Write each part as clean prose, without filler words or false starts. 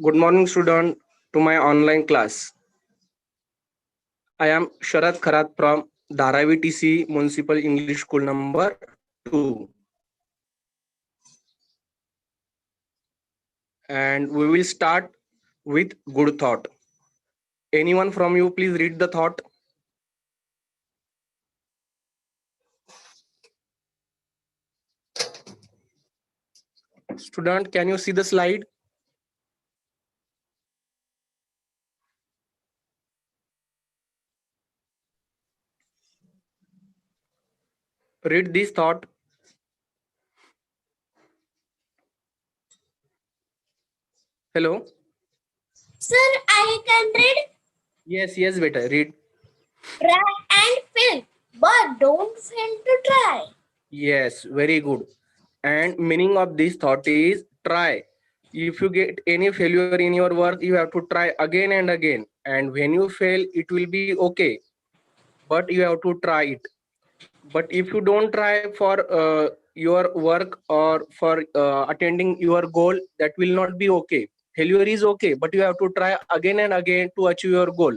Good morning, student, to my online class. I am Sharad Kharat from Dharavi TC Municipal English School number 2. And we will start with good thought. Anyone from you, please read the thought. Student, can you see the slide? Read this thought. Hello? Sir, I can read. Yes, beta, read. Try and fail, but don't fail to try. Yes, very good. And meaning of this thought is try. If you get any failure in your work, you have to try again and again. And when you fail, it will be okay. But you have to try it. But if you don't try for your work or for attending your goal, that will not be okay. Failure is okay, but you have to try again and again to achieve your goal.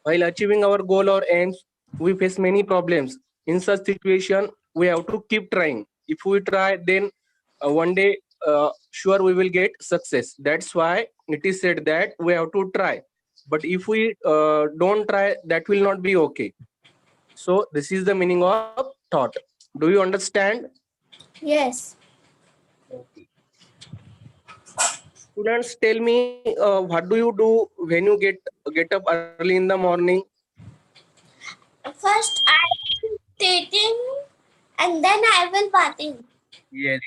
While achieving our goal or aims, we face many problems. In such situation, we have to keep trying. If we try, then one day, sure, we will get success. That's why it is said that we have to try. But if we don't try, that will not be okay. So this is the meaning of thought. Do you understand? Yes. Okay. Students, tell me, what do you do when you get up early in the morning? First, I will taking and then I will bathing. Yes,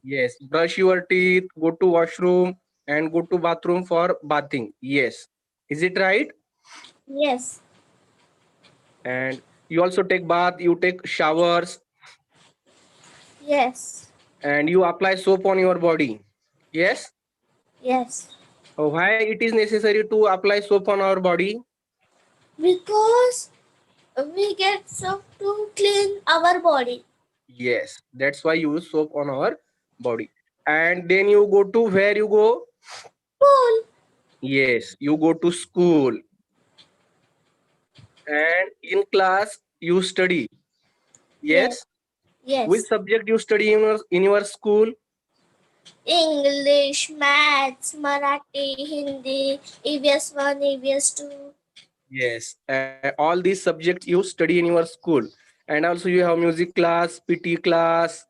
yes. Brush your teeth, go to washroom, and go to bathroom for bathing. Yes. Is it right? Yes. And you also take bath, you take showers, Yes. and you apply soap on your body. Yes. Yes. Why it is necessary to apply soap on our body? Because we get soap to clean our body. Yes. That's why you use soap on our body. And then you go to where you go? Cool. Yes, you go to school. And in class, you study. Yes. Yes. Which Yes. subject you study in your school? English, maths, Marathi, Hindi, EVS 1, EVS 2. Yes. All these subjects you study in your school. And also you have music class, PT class,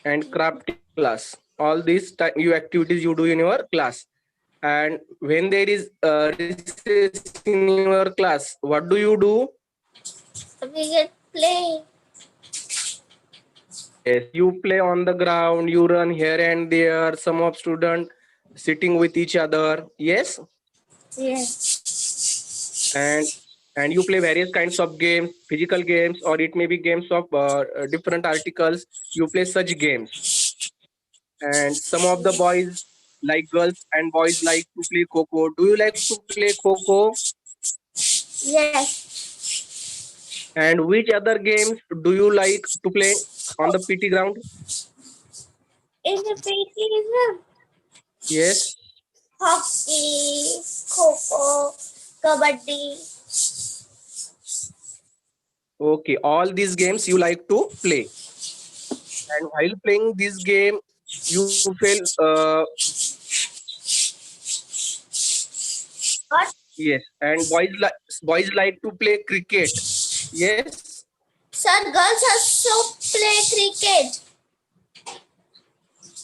and crafting class. All these you activities you do in your class. And when there is recess in your class, what do you do? We get play. Yes, you play on the ground, you run here and there, some of students sitting with each other. Yes. Yes. And you play various kinds of games, physical games, or it may be games of different articles. You play such games. And some of the boys like girls and boys like to play coco. Do you like to play coco? Yes. And which other games do you like to play on the PT ground? In the PT, Yes. hockey, kho, kabaddi. Okay, all these games you like to play. And while playing this game, you feel What? yes. And boys like to play cricket. Yes. Sir, girls also play cricket.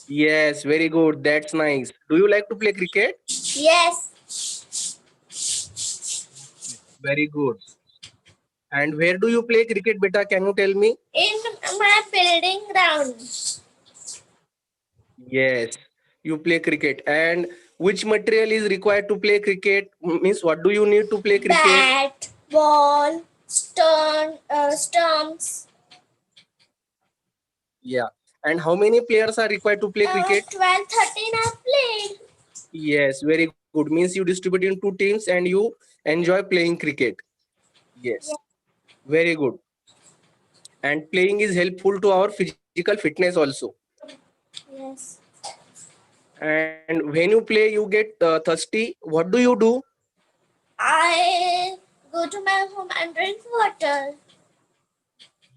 Yes, very good. That's nice. Do you like to play cricket? Yes. Very good. And where do you play cricket, beta? Can you tell me? In my building ground. Yes, you play cricket. And which material is required to play cricket? Means what do you need to play cricket? Bat, ball, stumps. Yeah. And how many players are required to play cricket? 12, 13 are played. Yes, very good. Means you distribute in two teams and you enjoy playing cricket. Yes, very good. And playing is helpful to our physical fitness also. Yes. And when you play, you get thirsty. What do you do? I go to my home and drink water.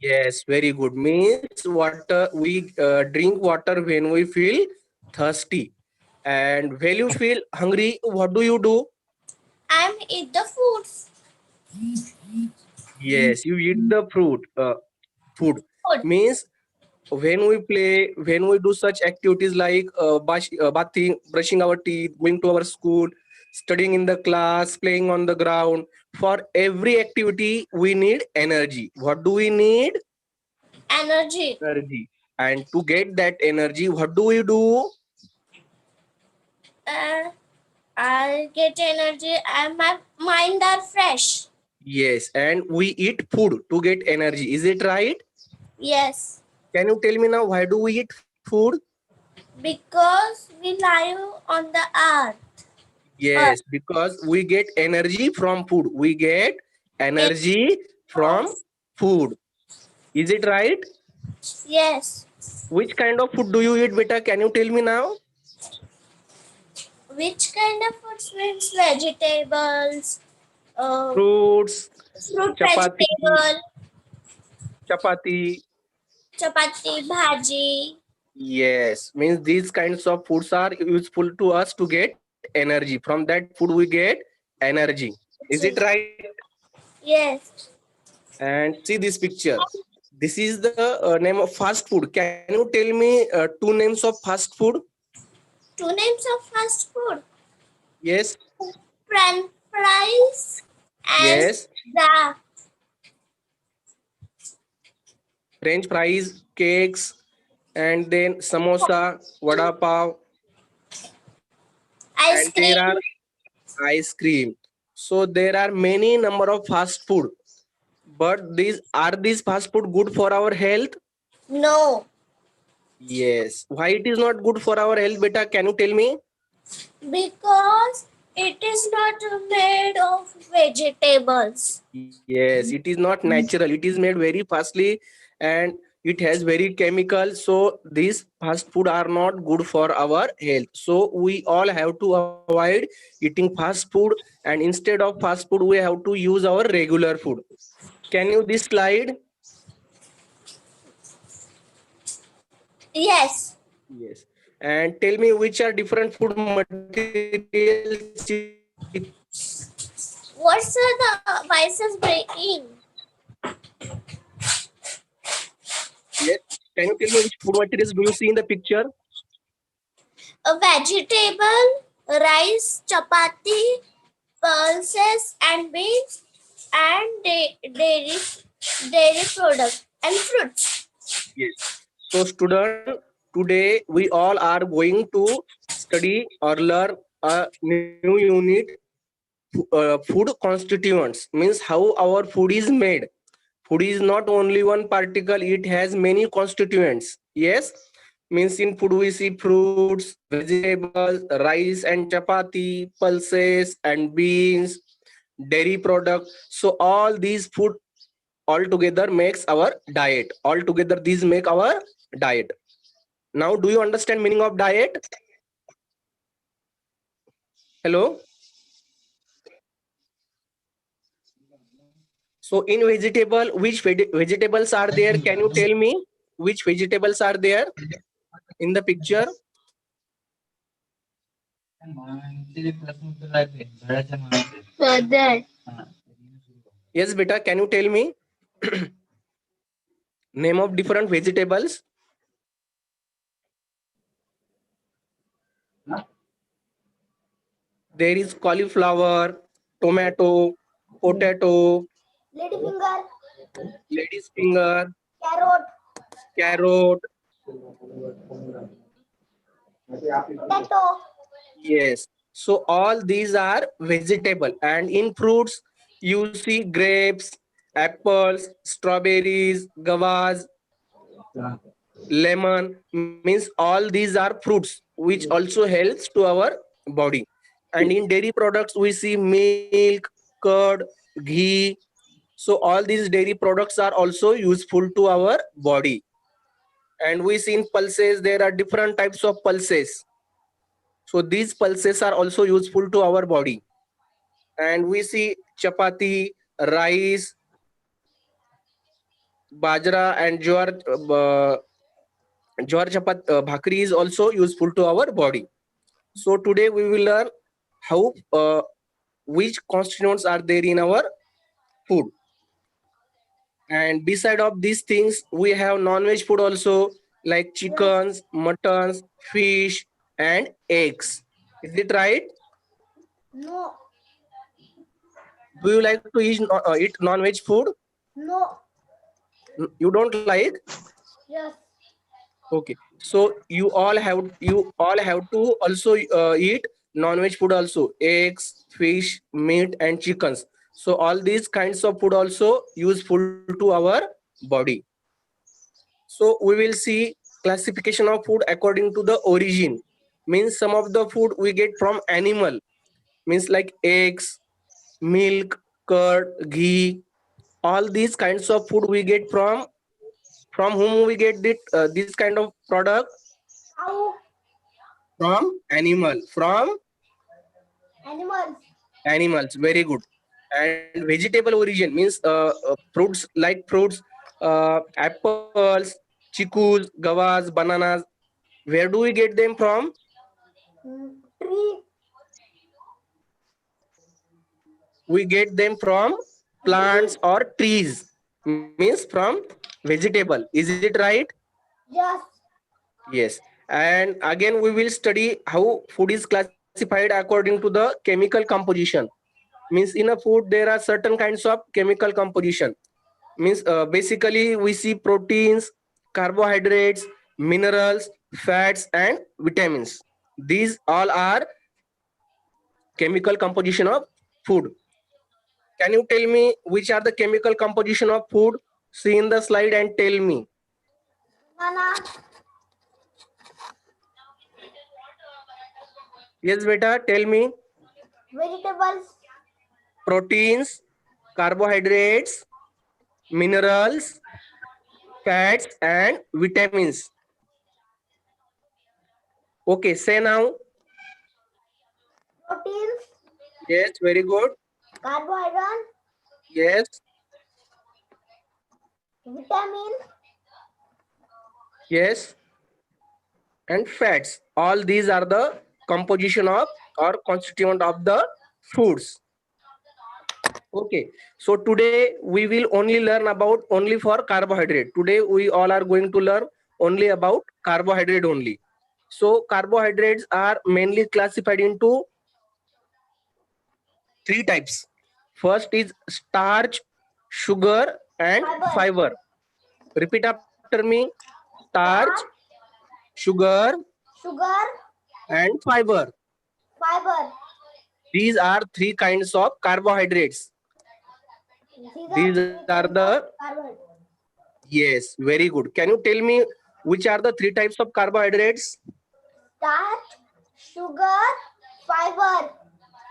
Yes, very good. Means water. We drink water when we feel thirsty. And when you feel hungry, what do you do? I eat the foods. Yes, you eat the fruit. Food Food. means when we play, when we do such activities like bathing, brushing our teeth, going to our school, studying in the class, playing on the ground, for every activity we need energy. What do we need? Energy. Energy. And to get that energy, what do we do? I get energy and my mind are fresh. Yes, and we eat food to get energy. Is it right? Yes. Can you tell me now why do we eat food? Because we live on the earth. Yes, because we get energy from food. We get energy from food. Is it right? Yes. Which kind of food do you eat, beta? Can you tell me now? Which kind of foods means vegetables, Fruits, fruit chapati, vegetable, chapati. chapati, bhaji. Yes, means these kinds of foods are useful to us to get energy. From that food we get energy. Is it right? Yes. And see this picture. This is the name of fast food. Can you tell me two names of fast food? Two names of fast food. Yes. French fries and Yes. the French fries, cakes, and then samosa, vada pav, ice and there cream. are ice cream. So there are many number of fast food. But these fast food good for our health? No. Yes. Why it is not good for our health, beta? Can you tell me? Because it is not made of vegetables. Yes, it is not natural. It is made very fastly and it has very chemical. So these fast food are not good for our health. So we all have to avoid eating fast food, and instead of fast food, we have to use our regular food. Can you this slide? Yes. Yes. And tell me which are different food materials you eat. What's the voices breaking? Yes. Can you tell me which food materials do you see in the picture? A vegetable, rice, chapati, pulses and beans, and dairy products and fruits. Yes. So student, today we all are going to study or learn a new unit, food constituents, means how our food is made. Food is not only one particle, it has many constituents. Yes, means in food we see fruits, vegetables, rice and chapati, pulses and beans, dairy product. So all these food altogether makes our diet. Altogether these make our diet. Now do you understand meaning of diet? Hello. So in vegetable, which vegetables are there? Can you tell me which vegetables are there in the picture? Further. Yes, beta. Can you tell me name of different vegetables? There is cauliflower, tomato, potato, Lady finger, lady's finger, carrot, carrot. potato, Yes. So all these are vegetable, and in fruits you see grapes, apples, strawberries, guavas, lemon. Means all these are fruits which also helps to our body. And in dairy products we see milk, curd, ghee. So all these dairy products are also useful to our body. And we see in pulses there are different types of pulses. So these pulses are also useful to our body. And we see chapati, rice, bajra, and jowar chapat bhakri is also useful to our body. So today we will learn how which constituents are there in our food. And beside of these things, we have non-veg food also, like chickens, muttons, fish, and eggs. Is it right? No. Do you like to eat non-veg food? No. You don't like? Yes. Okay. So you all have to also eat non-veg food also, eggs, fish, meat, and chickens. So all these kinds of food also useful to our body. So we will see classification of food according to the origin. Means some of the food we get from animal, means like eggs, milk, curd, ghee. All these kinds of food we get from whom we get this kind of product? Cow. From animal. From Animals. animals. Very good. And vegetable origin means fruits, like fruits, apples, chikus, gawas, bananas. Where do we get them from? Tree. We get them from plants or trees, means from vegetable. Is it right? Yes. Yes. And again we will study how food is classified according to the chemical composition. Means in a food there are certain kinds of chemical composition. Means basically we see proteins, carbohydrates, minerals, fats, and vitamins. These all are chemical composition of food. Can you tell me which are the chemical composition of food? See in the slide and tell me. Banana. Yes, beta, tell me. Vegetables. Proteins, carbohydrates, minerals, fats, and vitamins. Okay, say now. Proteins. Yes, very good. Carbohydrate. Yes, Vitamin. yes. And fats. All these are the composition of or constituent of the foods. Okay, so today we will only learn about only for carbohydrate. Today we all are going to learn only about carbohydrate only. So carbohydrates are mainly classified into three types. First is starch, sugar, and fiber. Repeat after me. Starch, Starch. sugar, Sugar. and fiber. Fiber. These are three kinds of carbohydrates. These are the Carbon. yes, very good. Can you tell me which are the three types of carbohydrates? Starch. Sugar. Fiber.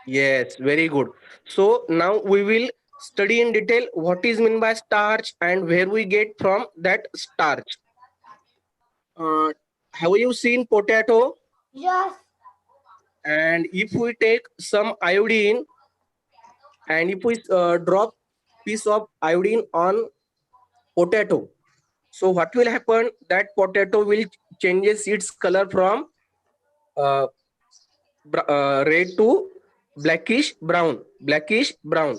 Yes, very good. So now we will study in detail what is meant by starch and where we get from that starch. Uh, have you seen potato? Yes. And if we take some iodine and if we drop piece of iodine on potato, so what will happen? That potato will changes its color from uh, red to blackish brown.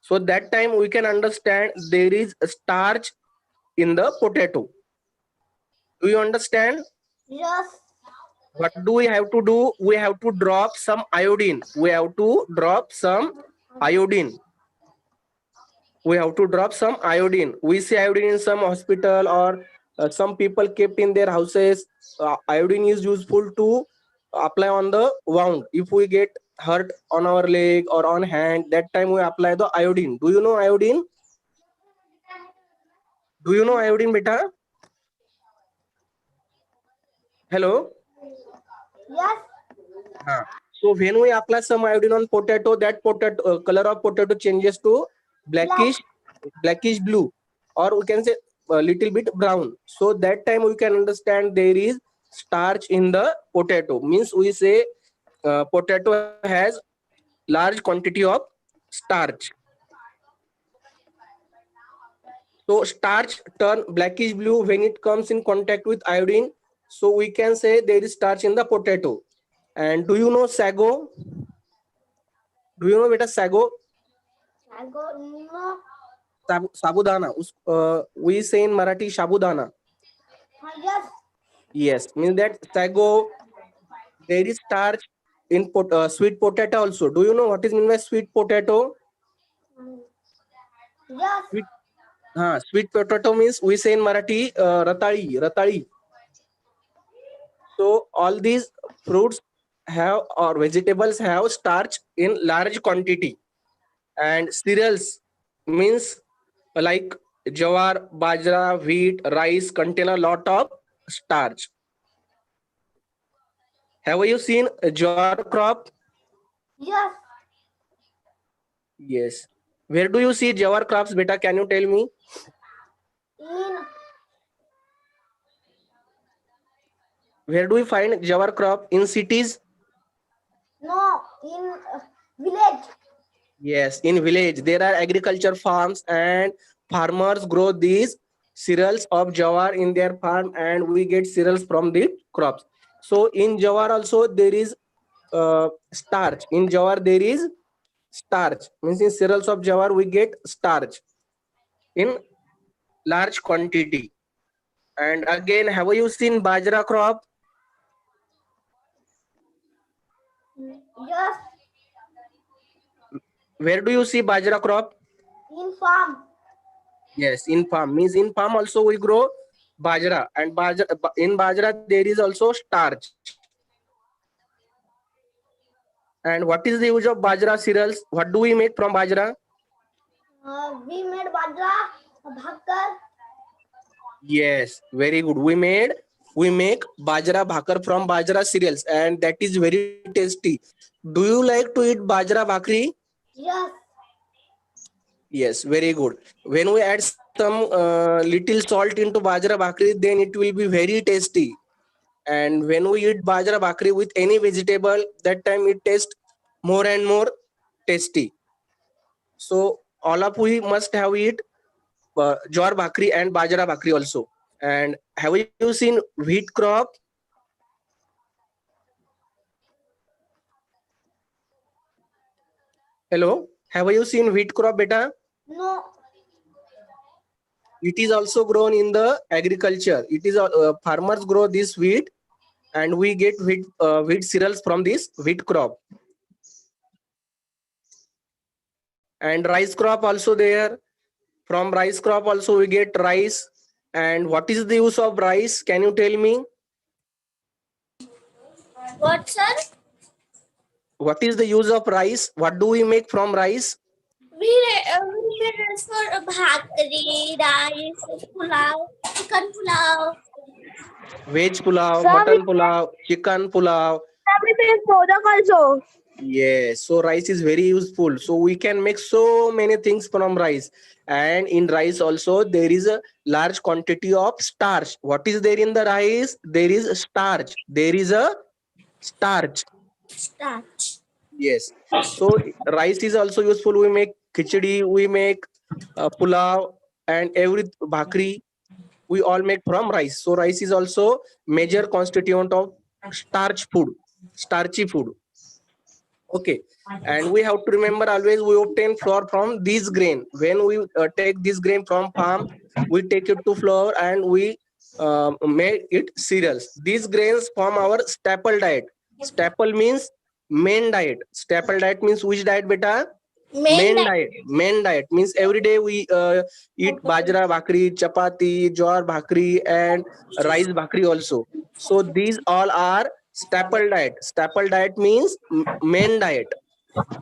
So that time we can understand there is a starch in the potato. Do you understand? Yes. What do we have to do? We have to drop some iodine. We have to drop some iodine. We have to drop some iodine. We see iodine in some hospital or some people kept in their houses. Iodine is useful to apply on the wound. If we get hurt on our leg or on hand, that time we apply the iodine. Do you know iodine? Do you know iodine, beta? Hello. Yes. So when we apply some iodine on potato, that potato color of potato changes to blackish, blackish blue, or we can say a little bit brown. So that time we can understand there is starch in the potato. Means we say potato has large quantity of starch. So starch turn blackish blue when it comes in contact with iodine. So we can say there is starch in the potato. And do you know sago? Do you know beta sago? Sago, no. Sabudana. We say in Marathi shabudana. Yes. Yes, means that sago, there is starch in sweet potato also. Do you know what is mean by sweet potato? Yes. Sweet potato means we say in Marathi ratali. So all these fruits have or vegetables have starch in large quantity, and cereals means like jawar, bajra, wheat, rice contain a lot of starch. Have you seen a jawar crop? Yes. Yes. Where do you see jawar crops, beta? Can you tell me? In Where do we find jawar crop? In cities? no, in village. Yes, in village there are agriculture farms and farmers grow these cereals of jawar in their farm, and we get cereals from the crops. So in jawar also there is starch. In jawar there is starch. Means in cereals of jawar we get starch in large quantity. And again, have you seen bajra crop? Yes. Where do you see bajra crop? In farm. Yes, in farm. Means in farm also we grow bajra, and in bajra there is also starch. And what is the use of bajra cereals? What do we make from bajra? We made bajra, bhakkar. Yes, very good. We make bajra bhakar from bajra cereals, and that is very tasty. Do you like to eat bajra bhakri? Yes. Yes, very good. When we add some little salt into bajra bhakri, then it will be very tasty. And when we eat bajra bhakri with any vegetable, that time it tastes more and more tasty. So all of we must have eat jowar bhakri and bajra bhakri also. And have you seen wheat crop? Hello, have you seen wheat crop, beta? No. It is also grown in the agriculture. It is farmers grow this wheat, and we get wheat cereals from this wheat crop. And rice crop also there. From rice crop also we get rice. And what is the use of rice? Can you tell me? What, sir? What is the use of rice? What do we make from rice? We made rice for bhakri, rice, pulao, chicken pulao. Veg pulao, Sir, mutton pulao, chicken pulao. we make modak also. Yes, so rice is very useful. So we can make so many things from rice. And in rice also there is a large quantity of starch. What is there in the rice? There is starch. There is a starch. Starch. Yes. So rice is also useful. We make khichdi, we make pulao, and every bhakri we all make from rice. So rice is also major constituent of starchy food. Okay. And we have to remember always we obtain flour from this grain. When we take this grain from farm, we take it to flour and we make it cereals. These grains form our staple diet. Staple means main diet. Staple diet means which diet, beta? Main diet. Diet. Main diet means every day we eat bajra bhakri, chapati, jowar bhakri, and rice bhakri also. So these all are staple diet. Staple diet means main diet.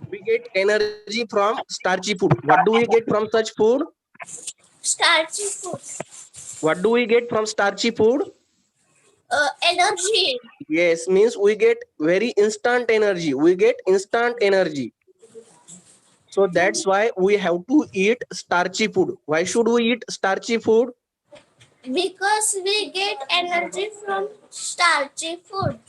We get energy from starchy food. What do we get from such food? Starchy food. What do we get from starchy food? Energy. Yes, means we get very instant energy. We get instant energy. So that's why we have to eat starchy food. Why should we eat starchy food? Because we get energy from starchy food.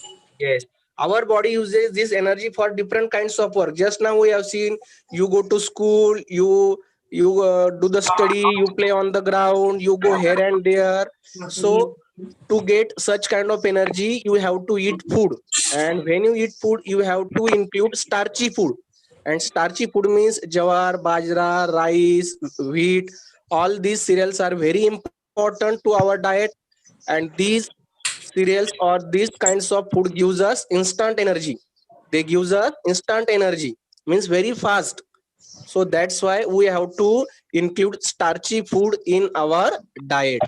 Yes. Our body uses this energy for different kinds of work. Just now we have seen, you go to school, you do the study, you play on the ground, you go here and there. So to get such kind of energy, you have to eat food, and when you eat food, you have to include starchy food. And starchy food means jawar, bajra, rice, wheat. All these cereals are very important to our diet, and these cereals or these kinds of food gives us instant energy. They gives us instant energy, means very fast. So that's why we have to include starchy food in our diet.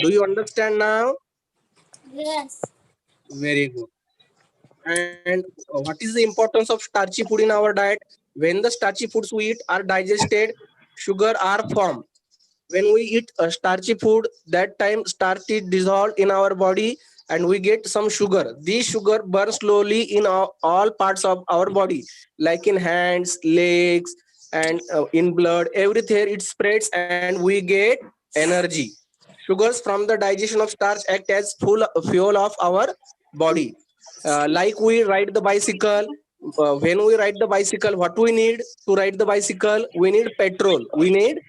Do you understand now? Yes. Very good. And what is the importance of starchy food in our diet? When the starchy foods we eat are digested, sugar are formed. When we eat a starchy food, that time starch is dissolved in our body and we get some sugar. This sugar burns slowly in all parts of our body, like in hands, legs, and in blood. Everything it spreads and we get energy. Sugars from the digestion of starch act as full fuel of our body. Like we ride the bicycle. When we ride the bicycle, what we need to ride the bicycle? We need petrol. We need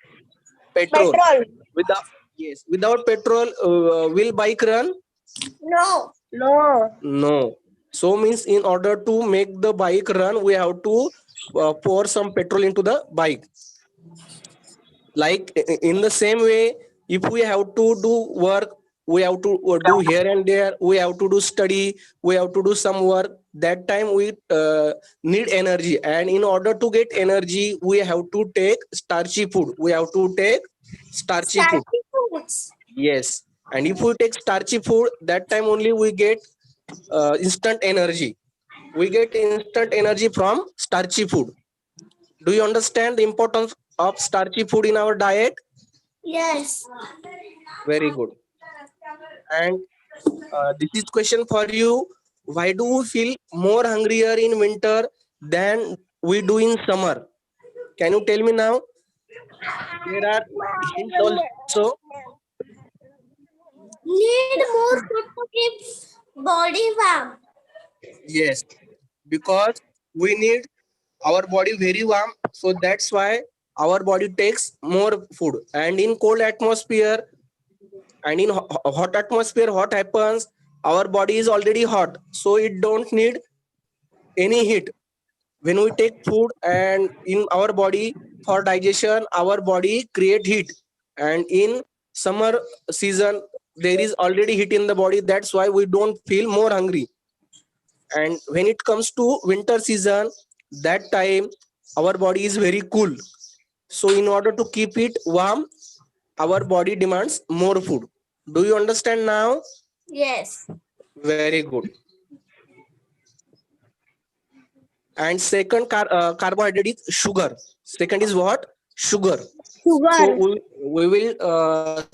petrol. Petrol. Without, yes, without petrol, will bike run? No. No. No. So means in order to make the bike run, we have to pour some petrol into the bike. Like in the same way, if we have to do work, we have to do here and there, we have to do study, we have to do some work. That time we need energy, and in order to get energy, we have to take starchy food. We have to take starchy food. Starchy foods. Yes. And if we take starchy food, that time only we get instant energy. We get instant energy from starchy food. Do you understand the importance of starchy food in our diet? Yes. Very good. And this is question for you. Why do we feel more hungrier in winter than we do in summer? Can you tell me now? There are hints also. Need more food to keep body warm. Yes, because we need our body very warm, so that's why our body takes more food. And in cold atmosphere and in hot atmosphere, what happens? Our body is already hot, so it don't need any heat. When we take food and in our body for digestion, our body create heat. And in summer season, there is already heat in the body, that's why we don't feel more hungry. And when it comes to winter season, that time our body is very cool. So in order to keep it warm, our body demands more food. Do you understand now? Yes. Very good. And second carbohydrate is sugar. Second is what? Sugar. So Sugar. we will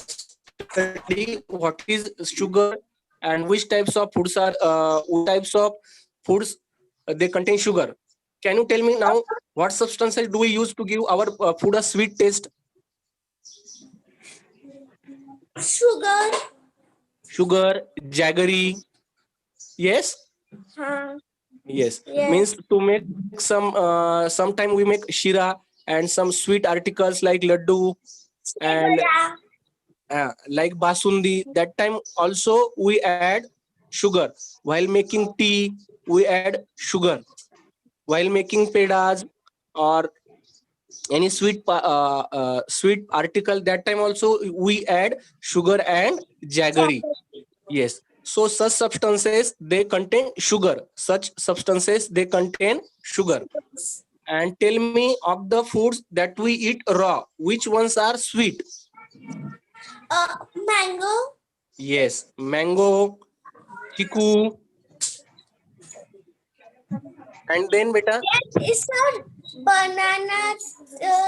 study what is sugar and which types of foods are which types of foods they contain sugar. Can you tell me now, what substances do we use to give our food a sweet taste? Sugar. Sugar, jaggery. Yes. Huh. Yes, Yes. means to make some sometime we make shira and some sweet articles like laddu and Sevada. like basundi. That time also we add sugar. While making tea, we add sugar. While making pedas or any sweet article, that time also we add sugar and jaggery. Yes. So such substances they contain sugar. Such substances they contain sugar. And tell me, of the foods that we eat raw, which ones are sweet? Mango. Yes, mango, chiku, and then beta Yes, it's not bananas.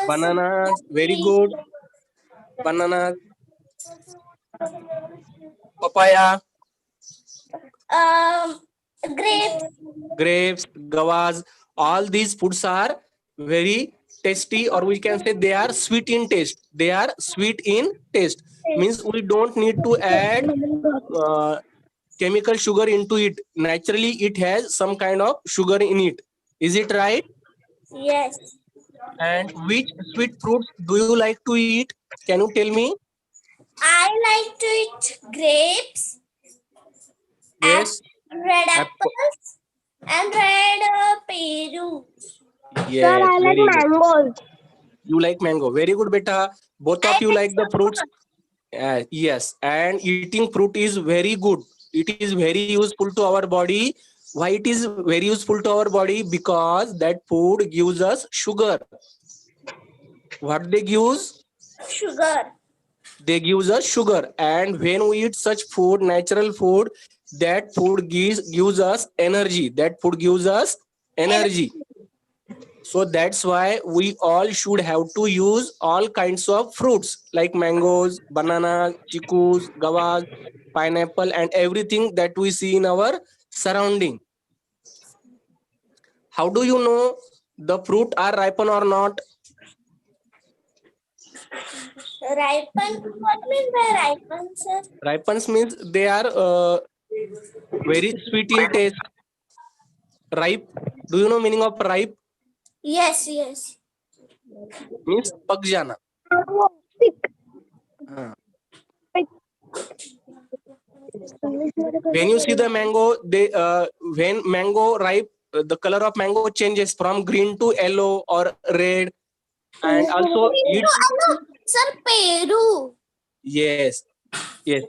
bananas. Very good. Bananas, papaya, Um, grapes. grapes, gavas. All these foods are very tasty, or we can say they are sweet in taste. They are sweet in taste. Means we don't need to add uh, chemical sugar into it. Naturally, it has some kind of sugar in it. Is it right? Yes. And which sweet fruits do you like to eat? Can you tell me? I like to eat grapes, Yes. red Apple. apples, and red peru. Sir, Yes, I like very good. mangoes. You like mango. Very good, beta. Both I of you like like the fruits. Yes, and eating fruit is very good. It is very useful to our body. Why it is very useful to our body? Because that food gives us sugar. What they gives? sugar. They gives us sugar. And when we eat such food, natural food, that food gives us energy. That food gives us And energy. So that's why we all should have to use all kinds of fruits like mangoes, banana, chikus, guavas, pineapple, and everything that we see in our surrounding. How do you know the fruit are ripen or not? ripen. What mean by ripen, sir? Ripens means they are very sweet in taste. Ripe. Do you know meaning of ripe? Yes, yes. Means पक जाना. Mango. Pick. हाँ. Pick. When you see the mango, when mango ripe, the color of mango changes from green to yellow or red, and also it. Sir, peru. Yes, yes.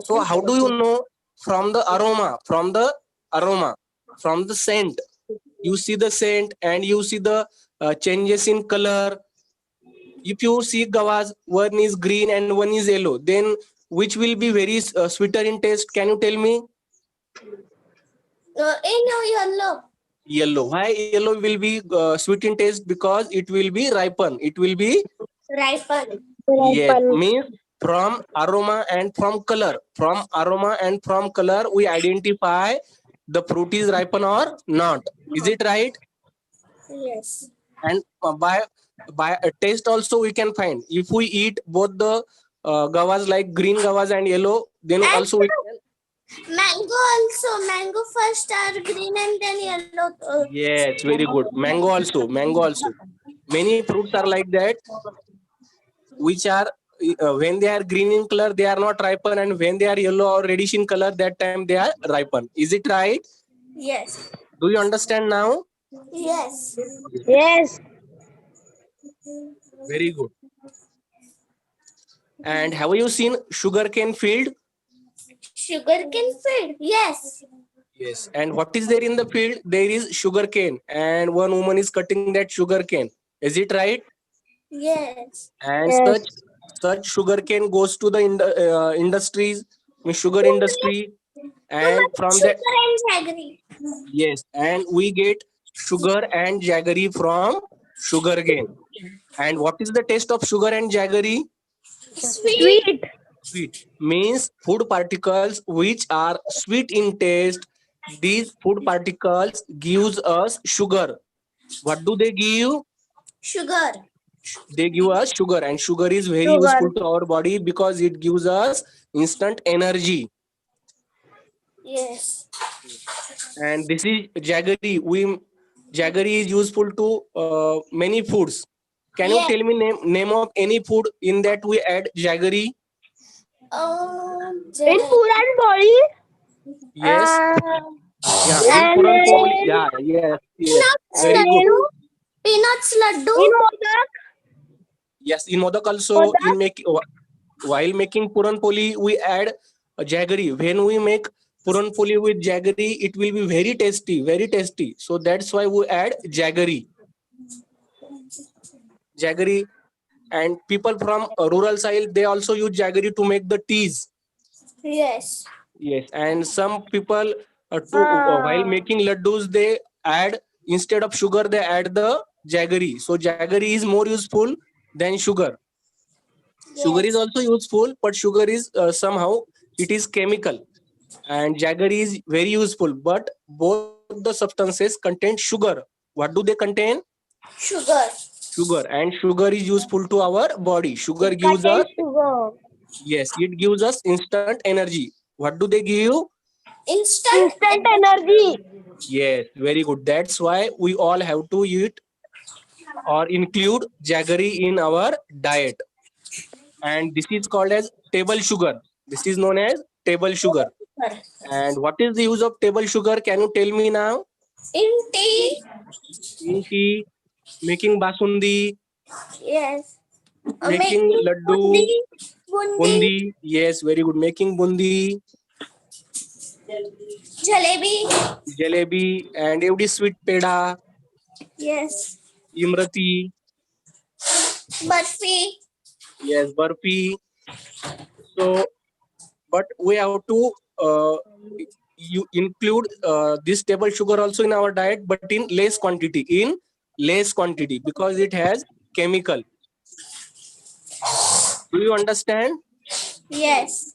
So how do you know? From the aroma, from the scent. You see the scent and you see the changes in color. If you see gavas, one is green and one is yellow, then which will be very sweeter in taste? Can you tell me? In yellow. Yellow. Why yellow will be sweet in taste? Because it will be ripen. It will be, Ripen. yes, Ripen. means from aroma and from color. From aroma and from color, we identify the fruit is ripen or not. Is it right? Yes. And by a taste also we can find. If we eat both the gavas like green gavas and yellow, then And also we can. mango also. Mango first are green and then yellow. Yes, very good. Mango also. Mango also. Many fruits are like that, which are when they are green in color they are not ripen, and when they are yellow or reddish in color that time they are ripen. Is it right? Yes. Do you understand now? Yes. Yes. Very good. And have you seen sugarcane field? Sugarcane field. Yes. Yes. And what is there in the field? There is sugarcane, and one woman is cutting that sugarcane. Is it right? Yes. And Yes. such sugarcane goes to the industries, means sugar industry, and from that. Sugar and jaggery. Yes, and we get sugar and jaggery from sugarcane. And what is the taste of sugar and jaggery? Sweet. Sweet. Sweet. Means food particles which are sweet in taste. These food particles gives us sugar. What do they give? Sugar. They give us sugar, and sugar is very Sugar. useful to our body because it gives us instant energy. Yes. And this is jaggery. Jaggery is useful to many foods. Can you Yes. tell me name of any food in that we add jaggery? In Puran Poli. Yes. Yeah. In And Puran Poli. in, Yeah. Yes. Yes. Peanuts Very good. laddu. Peanuts laddu. in Modak. Yes. In Modak also, Modak. while making Puran Poli, we add jaggery. When we make Puran Poli with jaggery, it will be very tasty. Very tasty. So that's why we add jaggery. Jaggery. And people from rural side, they also use jaggery to make the teas. Yes. Yes, and some people while making laddus, they add, instead of sugar they add the jaggery. So jaggery is more useful than sugar. Sugar is Yes. also useful, but sugar is somehow it is chemical, and jaggery is very useful. But both the substances contain sugar. What do they contain? Sugar. Sugar, and sugar is useful to our body. Sugar It gives us, contains sugar. yes, it gives us instant energy. what do they give? Instant. Instant energy. Yes, very good. That's why we all have to eat or include jaggery in our diet. And this is called as table sugar. This is known as table sugar. And what is the use of table sugar? Can you tell me now? In tea. In tea, making basundi, Yes. making Making laddu, bundi, bundi. Yes, very good. Making bundi, jalebi. jalebi, and every sweet peda, Yes. imrati. Barfi. Yes, burfi. So, but we have to you include this table sugar also in our diet, but in less quantity. In less quantity because it has chemical. Do you understand? Yes.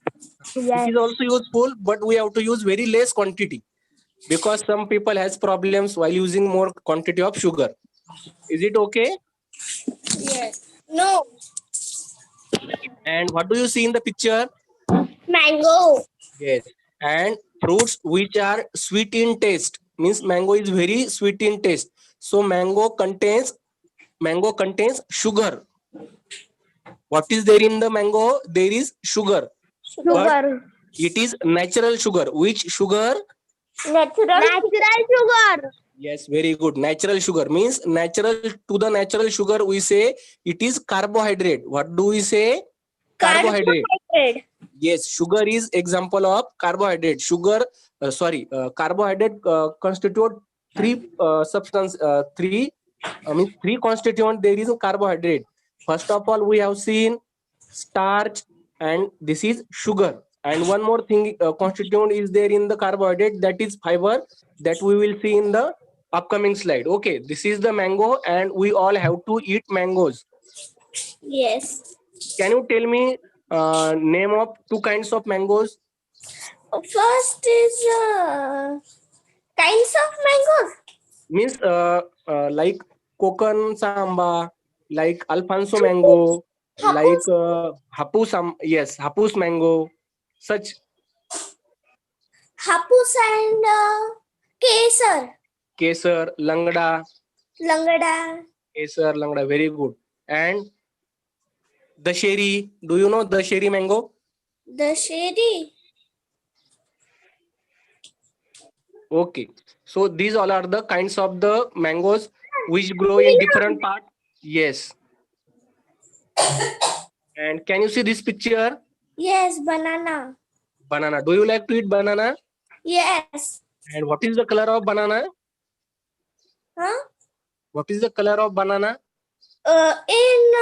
It Yes. is also useful, but we have to use very less quantity because some people has problems while using more quantity of sugar. Is it okay? Yes. No. And what do you see in the picture? Mango. Yes. And fruits which are sweet in taste means mango is very sweet in taste. So mango contains sugar. What is there in the mango? There is sugar, but Sugar. it is natural sugar. Which sugar? Natural sugar. Yes, very good. Natural sugar means natural to the natural sugar. We say it is carbohydrate. What do we say? Carbohydrate. Carbohydrate. Yes, sugar is example of carbohydrate. Carbohydrate constitute three substance. Means three constituent. There is a carbohydrate. First of all, we have seen starch, and this is sugar. And one more thing constituent is there in the carbohydrate, that is fiber, that we will see in the upcoming slide. Okay, this is the mango, and we all have to eat mangoes. Yes. Can you tell me name of two kinds of mangoes? First is kinds of mangoes. Means like Kokan Samba, like Alfonso mango, like yes, Hapus mango, such. Hapus and kesar. Kesar, Langda, Langada. Kesar, Langda, very good. And Dasheri, do you know Dasheri mango? The shady. Okay, so these all are the kinds of the mangoes which grow in different parts. Yes. And can you see this picture? Yes, banana. Banana. Do you like to eat banana? Yes. And what is the color of banana? Huh? What is the color of banana? In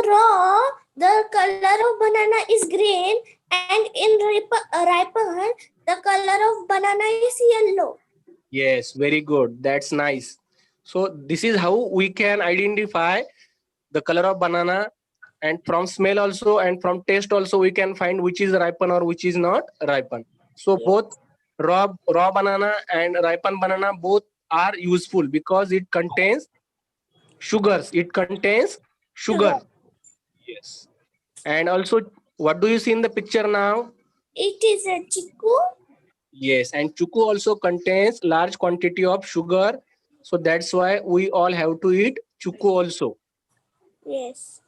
raw, the color of banana is green, and in ripen, the color of banana is yellow. Yes, very good. That's nice. So this is how we can identify the color of banana, and from smell also and from taste also we can find which is ripen or which is not ripen. So both raw banana and ripen banana both are useful because it contains sugars. It contains sugar. Yes. And also, what do you see in the picture now? It is a chiku. Yes, and chuku also contains large quantity of sugar. So that's why we all have to eat chuku also. Yes.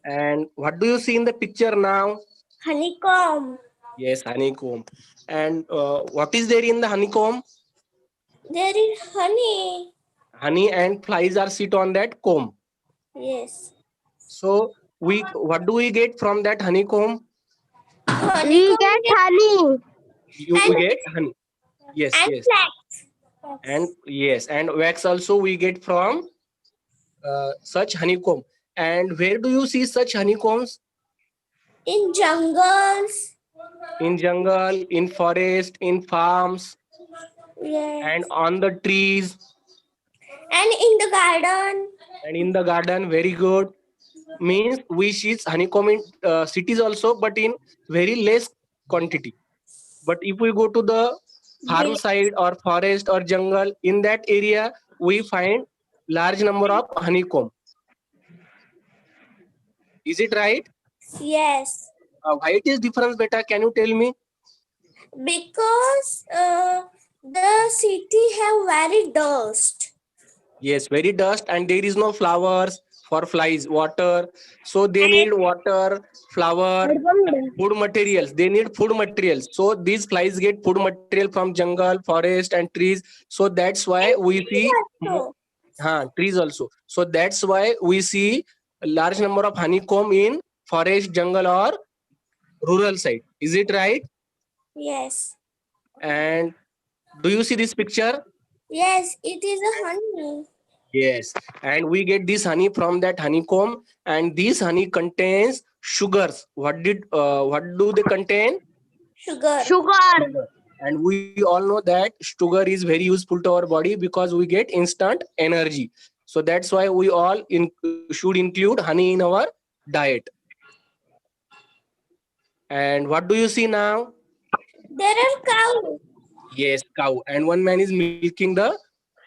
And what do you see in the picture now? Honeycomb. Yes, honeycomb. And what is there in the honeycomb? There is honey. Honey and flies are sit on that comb. Yes. So what do we get from that honeycomb? We get honey. We get honey. Yes, and yes. flax. And yes, and wax also we get from such honeycomb. And where do you see such honeycombs? In jungles. In jungle, in forest, in farms, Yes. and on the trees, And in the garden. and in the garden. Very good. Means we see honeycomb in cities also, but in very less quantity. But if we go to the farm side or forest or jungle, in that area we find large number of honeycomb. Is it right? Yes. Why it is difference, beta? Can you tell me? Because the city have very dust. Yes, very dust, and there is no flowers for flies, water. So they need water, flower, food materials. They need food materials. So these flies get food material from jungle, forest, and trees. So that's why we see Also, trees also. So that's why we see a large number of honeycomb in forest, jungle, or rural side. Is it right? yes. And do you see this picture? Yes, it is a honey. Yes, and we get this honey from that honeycomb, and this honey contains sugars. What do they contain? Sugar. Sugar. And we all know that sugar is very useful to our body because we get instant energy. So that's why we all should include honey in our diet. And what do you see now? There are cows. Yes, cow. And one man is milking the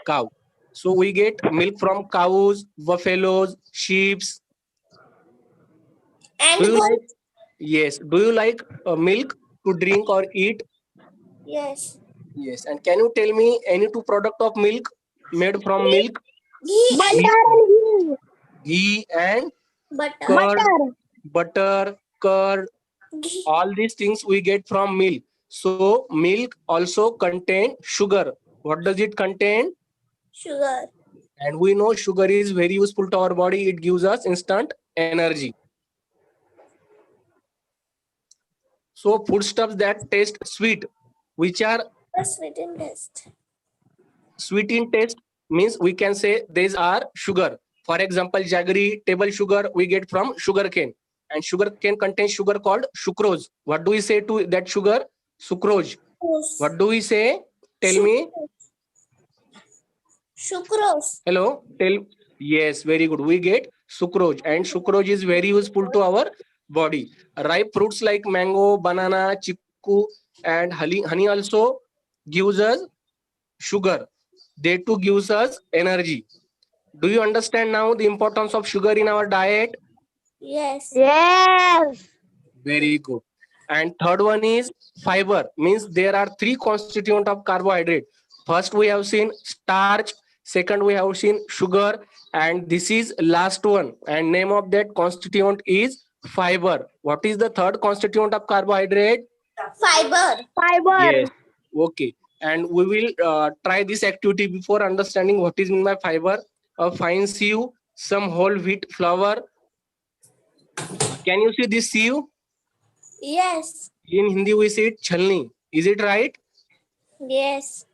cow. So we get milk from cows, buffaloes, sheep. And Do you like? goats. Yes. Do you like milk to drink or eat? Yes. Yes. And can you tell me any two product of milk made from milk? Ghee Butter. Ghee and and butter. curd, butter, curd. Ghee. All these things we get from milk. So milk also contain sugar. What does it contain? Sugar. And we know sugar is very useful to our body. It gives us instant energy. So foodstuffs that taste sweet, which are The sweetened taste. sweet in taste, means we can say these are sugar. For example, jaggery, table sugar we get from sugar cane, and sugar cane contains sugar called sucrose. What do we say to that sugar? Sucrose. What do we say? Tell me. Sucrose. Hello. Tell. Yes, very good. We get sucrose, and sucrose is very useful to our body. Ripe fruits like mango, banana, chiku, and honey also gives us sugar. They too gives us energy. Do you understand now the importance of sugar in our diet? Yes. Yes. Very good. And third one is fiber, means there are three constituent of carbohydrate. First we have seen starch, second we have seen sugar, and this is last one, and name of that constituent is fiber. What is the third constituent of carbohydrate? Fiber. Fiber. Yes. Okay. And we will try this activity before understanding what is meant by fiber. A fine sieve, some whole wheat flour. Can you see this sieve? Yes. In Hindi we say it chalni. Is it right? Yes.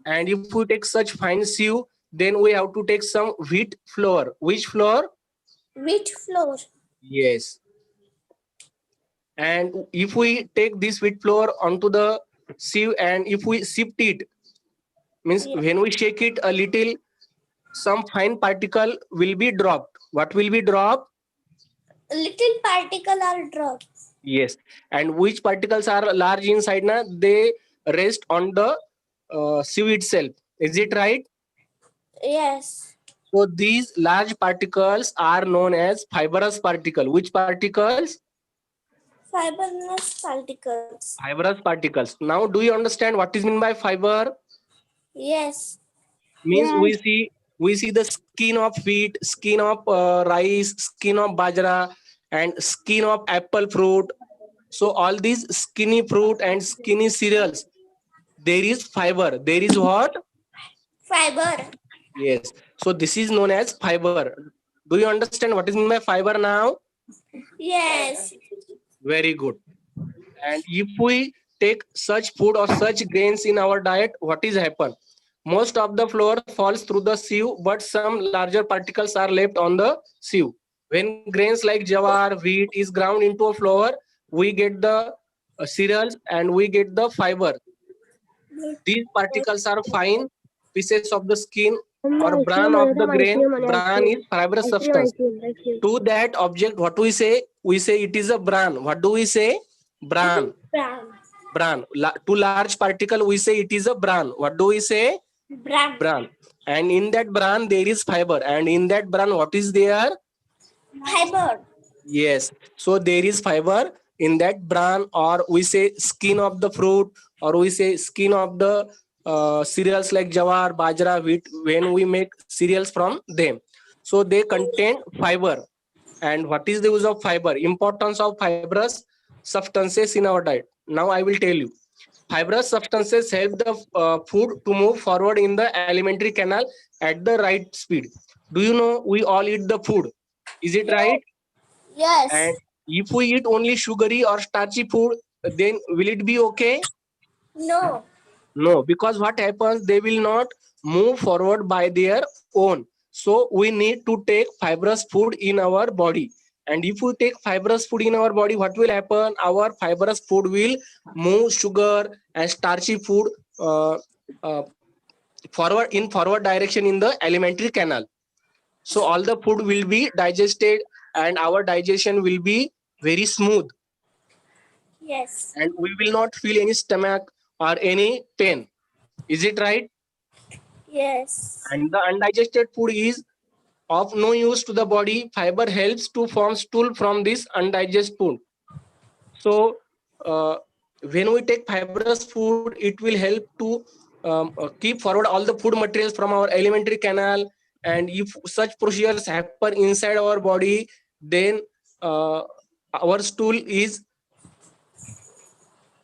And if we take such fine sieve, then we have to take some wheat flour. Which flour? Wheat flour. Yes. And if we take this wheat flour onto the sieve and if we sift it, means Yeah. when we shake it a little, some fine particle will be dropped. What will be dropped? Little particle are dropped. Yes. And which particles are large inside na? They rest on the sieve itself. Is it right? Yes. So these large particles are known as fibrous particle. Which particles? Fibrous particles. Fibrous particles. Now do you understand what is meant by fiber? Yes. Means Yes. we see the skin of wheat, skin of rice, skin of bajra, and skin of apple fruit. So all these skinny fruit and skinny cereals, there is fiber. There is what? Fiber. Yes. So this is known as fiber. Do you understand what is meant by fiber now? Yes. Very good. And if we take such food or such grains in our diet, what is happen? Most of the flour falls through the sieve, but some larger particles are left on the sieve. When grains like jawar, wheat is ground into a flour, we get the cereals and we get the fiber. These particles are fine pieces of the skin or bran of the grain. Bran is fibrous substance. To that object, what we say? We say it is a bran. What do we say? Bran. Brown. Bran. To large particle, we say it is a bran. What do we say? Brown. Bran. And in that bran, there is fiber. And in that bran, what is there? Fiber. Yes. So there is fiber in that bran, or we say skin of the fruit, or we say skin of the cereals like jawar, bajra, wheat, when we make cereals from them. So they contain fiber. And what is the use of fiber? Importance of fibrous substances in our diet. Now I will tell you. Fibrous substances help the food to move forward in the alimentary canal at the right speed. Do you know we all eat the food? Is it right? Yes. And if we eat only sugary or starchy food, then will it be okay? No. No, because what happens, they will not move forward by their own. So we need to take fibrous food in our body. And if we take fibrous food in our body, what will happen? Our fibrous food will move sugar and starchy food uh, uh, forward direction in the alimentary canal. So all the food will be digested and our digestion will be very smooth, Yes. and we will not feel any stomach or any pain. Is it right? Yes. And the undigested food is of no use to the body. Fiber helps to form stool from this undigested food. So when we take fibrous food, it will help to keep forward all the food materials from our alimentary canal. And if such procedures happen inside our body, then uh, our stool is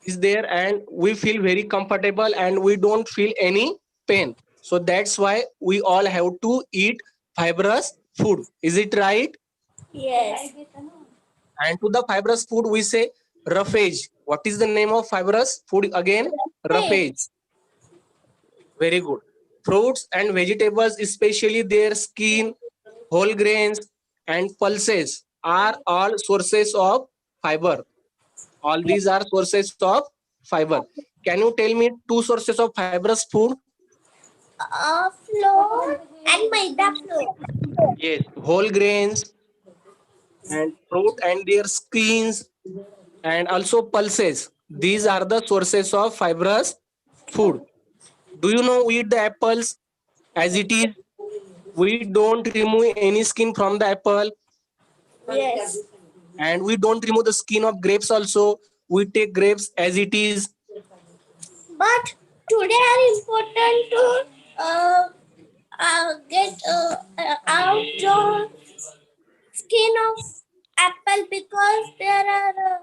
there, and we feel very comfortable and we don't feel any pain. So that's why we all have to eat fibrous food. Is it right? Yes. And to the fibrous food we say roughage. What is the name of fibrous food again? Roughage. Very good. Fruits and vegetables, especially their skin, whole grains, and pulses, are all sources of fiber. All these are sources of fiber. Can you tell me two sources of fibrous food? Flour and maida flour. Yes, whole grains and fruit and their skins, and also pulses. These are the sources of fibrous food. Do you know we eat the apples as it is? We don't remove any skin from the apple, Yes. and we don't remove the skin of grapes also. We take grapes as it is. But today are important to get out the skin of apple because there are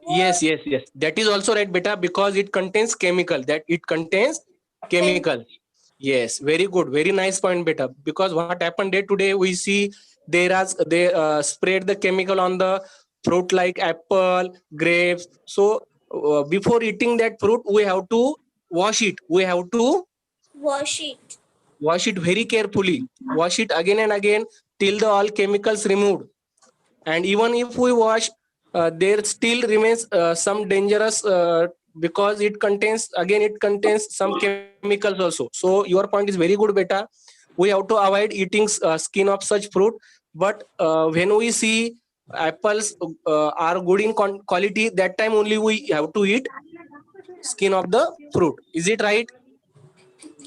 Yes, yes, yes. That is also right, beta, because it contains chemical. That it contains chemical. Yes, very good. Very nice point, beta. Because what happened day to day, we see they spread the chemical on the fruit like apple, grapes. So before eating that fruit, we have to wash it. We have to wash it. wash it very carefully. Wash it again and again till the all chemicals removed. And even if we wash, there still remains some dangerous because it contains some chemicals also. So your point is very good, beta. We have to avoid eating skin of such fruit. But when we see apples are good in quality, that time only we have to eat skin of the fruit. Is it right?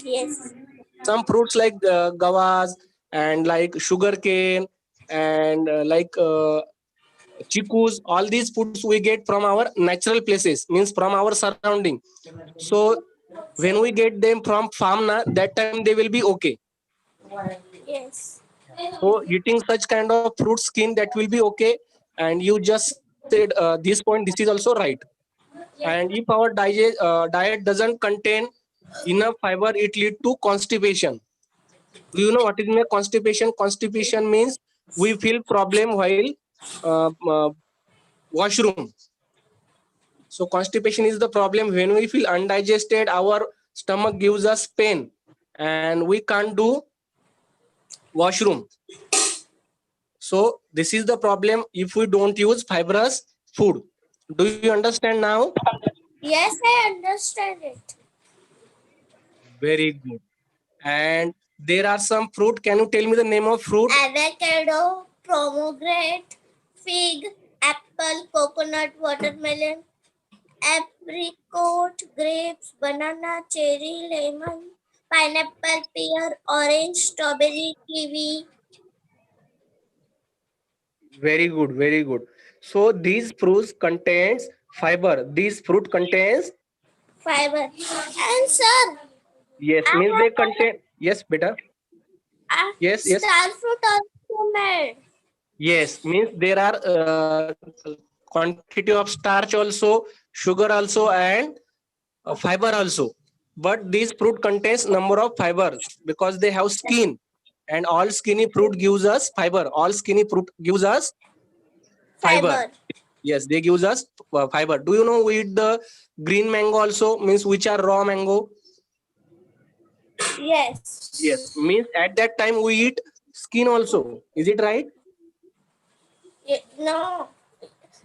Yes. Some fruits like gavas and like sugar cane and chikus, all these foods we get from our natural places, means from our surrounding. So when we get them from farm na, that time they will be okay. Yes. So eating such kind of fruit skin, that will be okay. And you just said this point, this is also right. And if our diet doesn't contain enough fiber, it lead to constipation. Do you know what is mean constipation? Constipation means we feel problem while uh, uh, washroom. So constipation is the problem when we feel undigested, our stomach gives us pain and we can't do washroom. So this is the problem if we don't use fibrous food. Do you understand now? Yes, I understand it. Very good. And there are some fruit. Can you tell me the name of fruit? Avocado, pomegranate, fig, apple, coconut, watermelon, apricot, grapes, banana, cherry, lemon, pineapple, pear, orange, strawberry, kiwi. Very good, very good. So these fruits contains fiber. This fruit contains, fiber. And sir, yes, I means they have contain, yes, beta. Yes, yes, star fruit also made. yes, means there are quantity of starch also, sugar also, and fiber also. But this fruit contains number of fibers because they have skin, and all skinny fruit gives us fiber. All skinny fruit gives us fiber. Fiber. Yes, they gives us fiber. Do you know we eat the green mango also, means which are raw mango? Yes. Yes, means at that time we eat skin also. Is it right? No.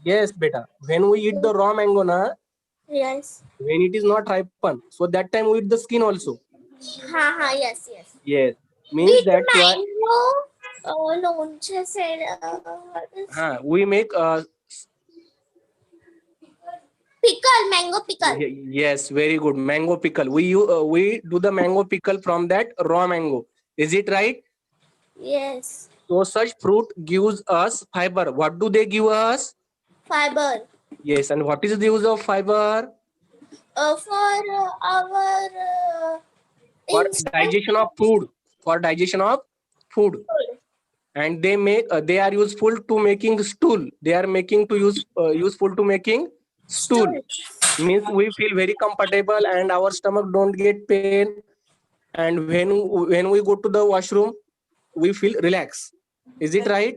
Yes, beta. When we eat the raw mango, na, Yes. when it is not ripen, so that time we eat the skin also. Ha, yes, yes. Yes, means With that's why mango, lonche said, what is we make pickle, mango pickle. yes, very good, mango pickle. We do the mango pickle from that raw mango. Is it right? Yes. So such fruit gives us fiber. What do they give us? Fiber. Yes, and what is the use of fiber? For our For instant digestion of food. For digestion of food. food. And they make they are useful to making stool. They are making to use useful to making stool. Stool. Means we feel very comfortable and our stomach don't get pain. And when we go to the washroom, we feel relaxed. Is it right?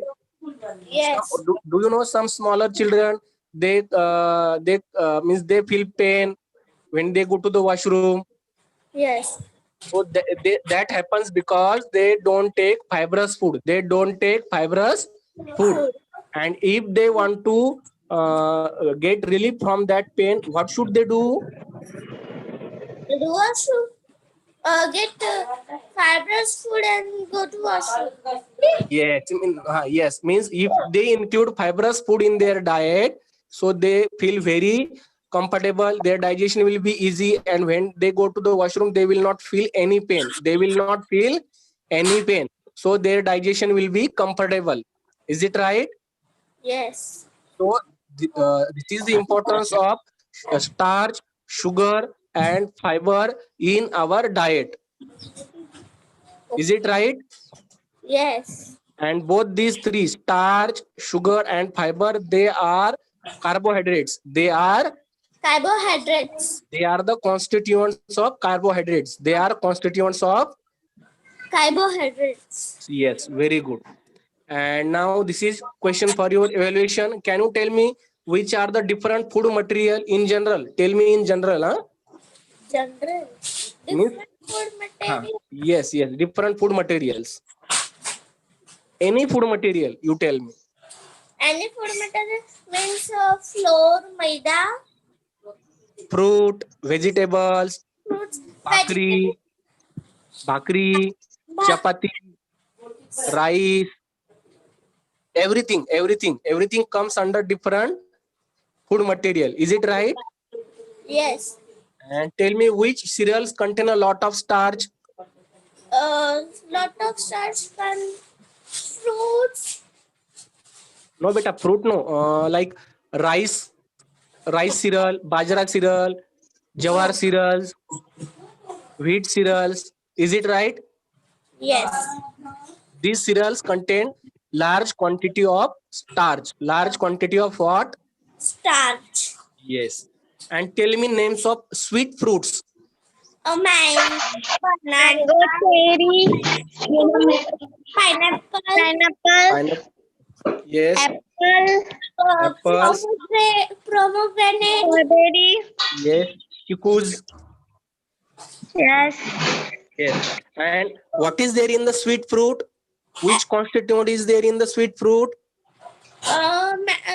Yes. Do you know some smaller children? They means they feel pain when they go to the washroom. Yes. So that happens because they don't take fibrous food. They don't take fibrous food. Food. And if they want to get relief from that pain, what should they do? Do washroom. Get fibrous food and go to washroom. Yes, yes, means if they include fibrous food in their diet, so they feel very comfortable. Their digestion will be easy, and when they go to the washroom, they will not feel any pain. They will not feel any pain. So their digestion will be comfortable. Is it right? Yes. So this is the importance of starch, sugar, and fiber in our diet. Is it right? Yes. And both these three, starch, sugar, and fiber, they are carbohydrates. Carbohydrates. They are the constituents of carbohydrates. They are constituents of, Carbohydrates. yes, very good. And now this is question for your evaluation. Can you tell me which are the different food material in general? Tell me in general, huh? General. Means, Different food huh? material. Yes, yes, different food materials. Any food material, you tell me. Any food material means flour, maida, Fruit, vegetables, fruits, bhakri, vegetables, bhakri, chapati, rice, everything comes under different food material. Is it right? yes. And tell me which cereals contain a lot of starch. Lot of starch and fruits. No beta, fruit no, like rice, rice cereal, bajra cereal, jawar cereals, wheat cereals. Is it right? Yes. These cereals contain large quantity of starch. Large quantity of what? Starch. Yes. And tell me names of sweet fruits. Mango, banana, Mango, cherry, pineapple, pineapple, Pineapple. Yes. apple, Apples. pomegranate, strawberry. Yes. Chicus. Yes. Yes. And what is there in the sweet fruit? Which constituent is there in the sweet fruit?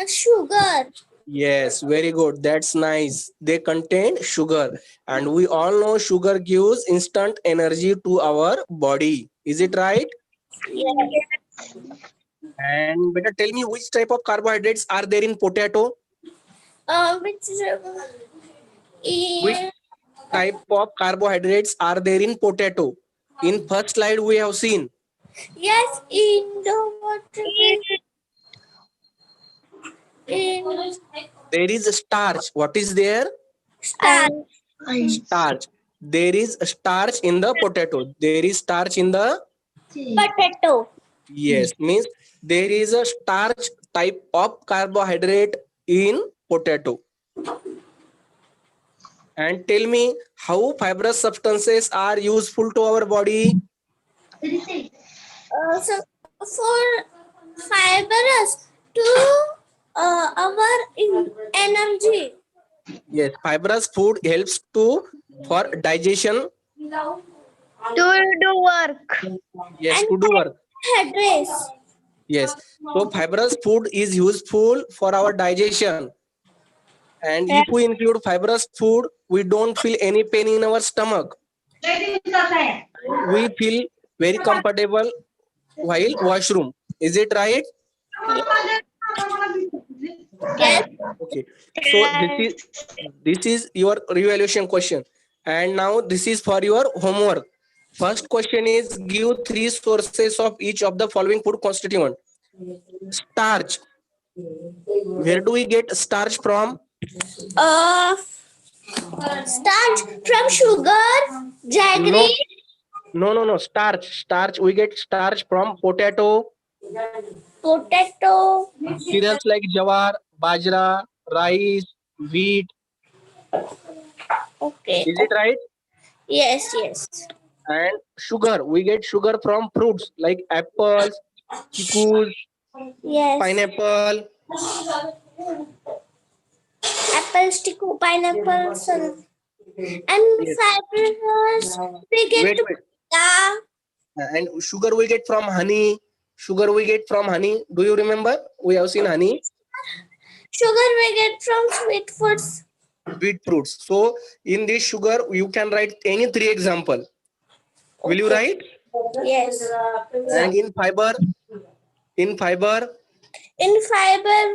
sugar. Yes, very good. That's nice. They contain sugar. And we all know sugar gives instant energy to our body. Is it right? Yes. And better tell me which type of carbohydrates are there in potato? Which Which type of carbohydrates are there in potato? In first slide we have seen. yes, in the water. in There is a starch. What is there? Star. Starch. There is a starch in the potato. There is starch in the potato. yes. Means there is a starch type of carbohydrate in potato. And tell me how fibrous substances are useful to our body. So for fibrous to our energy. Yes, fibrous food helps to for digestion. To do work. Yes, And to do work. address. Yes. So fibrous food is useful for our digestion. And if we include fibrous food, we don't feel any pain in our stomach. We feel very comfortable while washroom. Is it right? Yes. Okay. So this is your revaluation question. And now this is for your homework. First question is give 3 sources of each of the following food constituent. Starch. Where do we get starch from? Uh, starch from sugar, No, jaggery, no. Starch. Starch. We get starch from potato, potato. cereals like jawar, bajra, rice, wheat. Okay. Is it right? Yes, yes. And sugar. We get sugar from fruits like apples, chickus, Yes. pineapple. Apple, stick, pineapple, and Yes. fibrous. We get Wait, wait. the And sugar we get from honey. Sugar we get from honey. Do you remember? We have seen honey, sugar we get from sweet foods. wheat fruits. So in this sugar, you can write any 3 example. Will you Okay. write? Yes. And in fiber, In fiber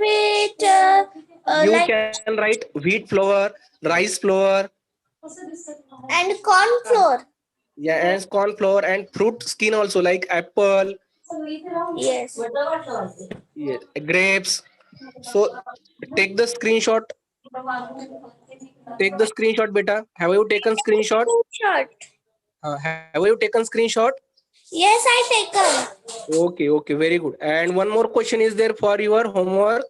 with you like can write wheat flour, rice flour, and corn flour. yeah, and corn flour and fruit skin also like apple, Yes. yes, grapes. So take the screenshot. Take the screenshot, beta. Have you taken screenshot? Short. Have you taken screenshot? Yes, I taken. Okay, very good. And one more question is there for your homework.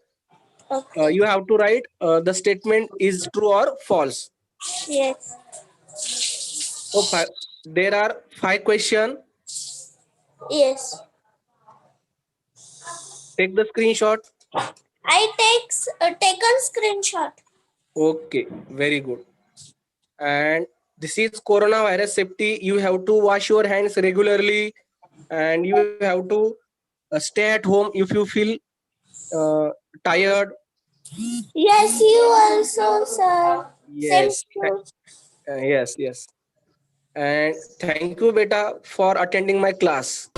Okay. You have to write the statement is true or false. Yes. So there are 5 questions. Yes. Take the screenshot. I taken screenshot. Okay, very good. And this is coronavirus safety. You have to wash your hands regularly, and you have to stay at home if you feel tired. Yes, you also, sir. Same Yes, too. yes. And thank you, beta, for attending my class.